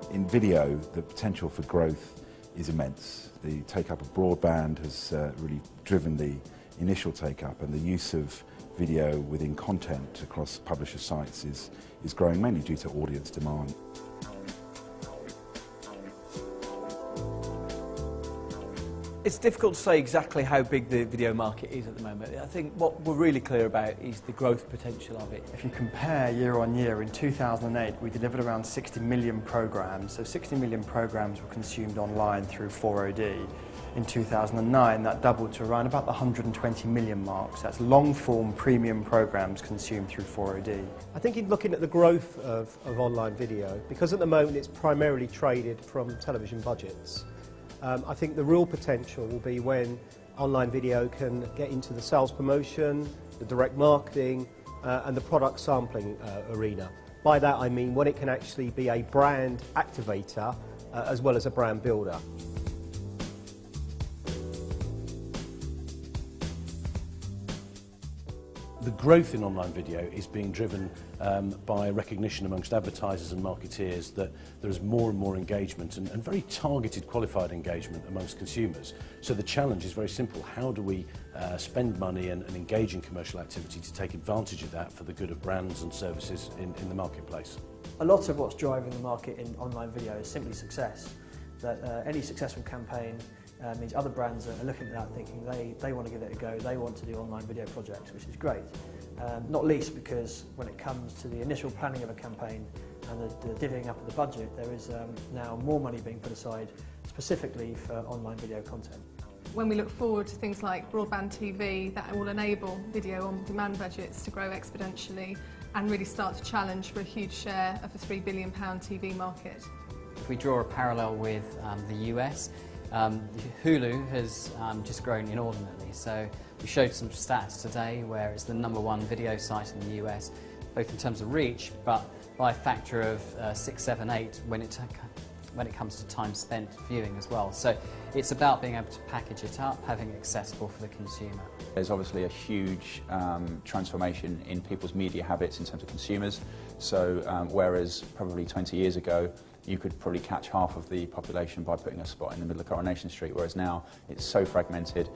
In video, the potential for growth is immense. The take-up of broadband has really driven the initial take-up, and the use of video within content across publisher sites is growing mainly due to audience demand. It's difficult to say exactly how big the video market is at the moment. I think what we're really clear about is the growth potential of it. If you compare year on year, in 2008 we delivered around 60 million programmes, so 60 million programmes were consumed online through 4OD. In 2009 that doubled to around about the 120 million mark, so that's long-form premium programmes consumed through 4OD. I think in looking at the growth of online video, because at the moment it's primarily traded from television budgets, I think the real potential will be when online video can get into the sales promotion, the direct marketing and the product sampling arena. By that I mean when it can actually be a brand activator as well as a brand builder. The growth in online video is being driven by recognition amongst advertisers and marketeers that there is more and more engagement and very targeted, qualified engagement amongst consumers. So the challenge is very simple. How do we spend money and engage in commercial activity to take advantage of that for the good of brands and services in the marketplace? A lot of what's driving the market in online video is simply success. That any successful campaign means other brands are looking at that thinking they want to give it a go, they want to do online video projects, which is great. Not least because when it comes to the initial planning of a campaign and the divvying up of the budget, there is now more money being put aside specifically for online video content. When we look forward to things like broadband TV, that will enable video on demand budgets to grow exponentially and really start to challenge for a huge share of the £3 billion TV market. If we draw a parallel with the US, Hulu has just grown inordinately. So we showed some stats today where it's the #1 video site in the US, both in terms of reach, but by a factor of 6, 7, 8 when it comes to time spent viewing as well. So it's about being able to package it up, having it accessible for the consumer. There's obviously a huge transformation in people's media habits in terms of consumers. So whereas probably 20 years ago you could probably catch half of the population by putting a spot in the middle of Coronation Street, whereas now it's so fragmented.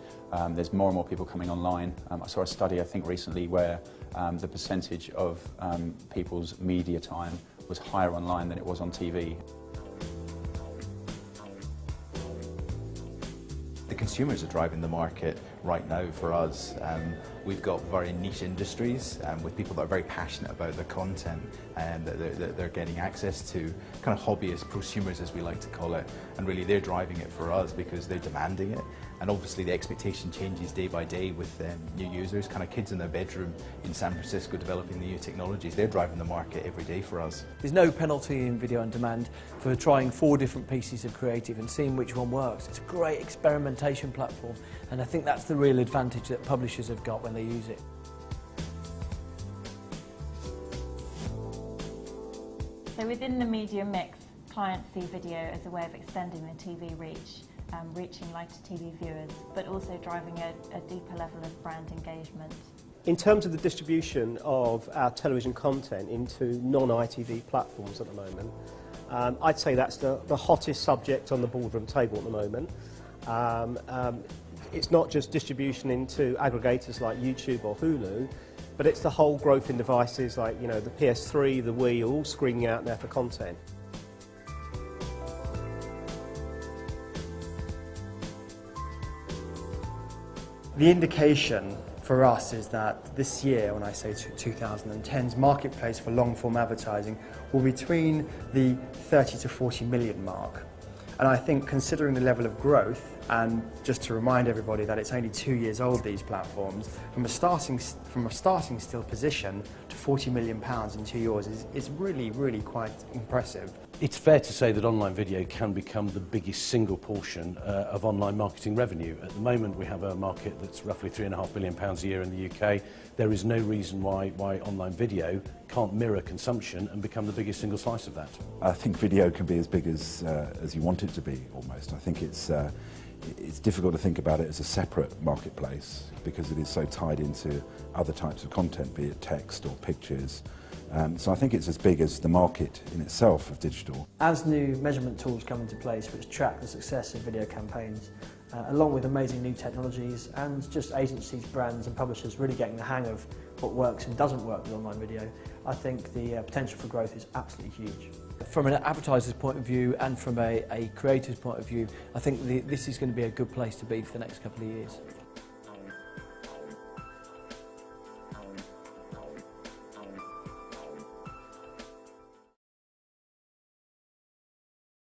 There's more and more people coming online. I saw a study, I think recently, where the percentage of people's media time was higher online than it was on TV. The consumers are driving the market right now for us. We've got very niche industries with people that are very passionate about the content and that they're getting access to, kind of hobbyist prosumers as we like to call it, and really they're driving it for us because they're demanding it. And obviously the expectation changes day by day with new users, kind of kids in their bedroom in San Francisco developing the new technologies. They're driving the market every day for us. There's no penalty in video on demand for trying 4 different pieces of creative and seeing which one works. It's a great experimentation platform, and I think that's the real advantage that publishers have got when they use it. So within the media mix, clients see video as a way of extending the TV reach, reaching lighter TV viewers, but also driving a deeper level of brand engagement. In terms of the distribution of our television content into non-ITV platforms at the moment, I'd say that's the hottest subject on the boardroom table at the moment. It's not just distribution into aggregators like YouTube or Hulu, but it's the whole growth in devices like, you know, the PS3, the Wii, all screaming out there for content. The indication for us is that this year, when I say 2010's marketplace for long-form advertising will be between the 30 to 40 million mark. And I think considering the level of growth, and just to remind everybody that it's only 2 years old, these platforms, from a starting still position to £40 million in 2 years is really, really quite impressive. It's fair to say that online video can become the biggest single portion of online marketing revenue. At the moment we have a market that's roughly £3.5 billion a year in the UK. There is no reason why online video can't mirror consumption and become the biggest single slice of that. I think video can be as big as you want it to be, almost. I think it's it's difficult to think about it as a separate marketplace because it is so tied into other types of content, be it text or pictures. So I think it's as big as the market in itself of digital. As new measurement tools come into place which track the success of video campaigns, along with amazing new technologies and just agencies, brands and publishers really getting the hang of what works and doesn't work with online video, I think the potential for growth is absolutely huge. From an advertiser's point of view and from a creator's point of view, I think this is going to be a good place to be for the next couple of years.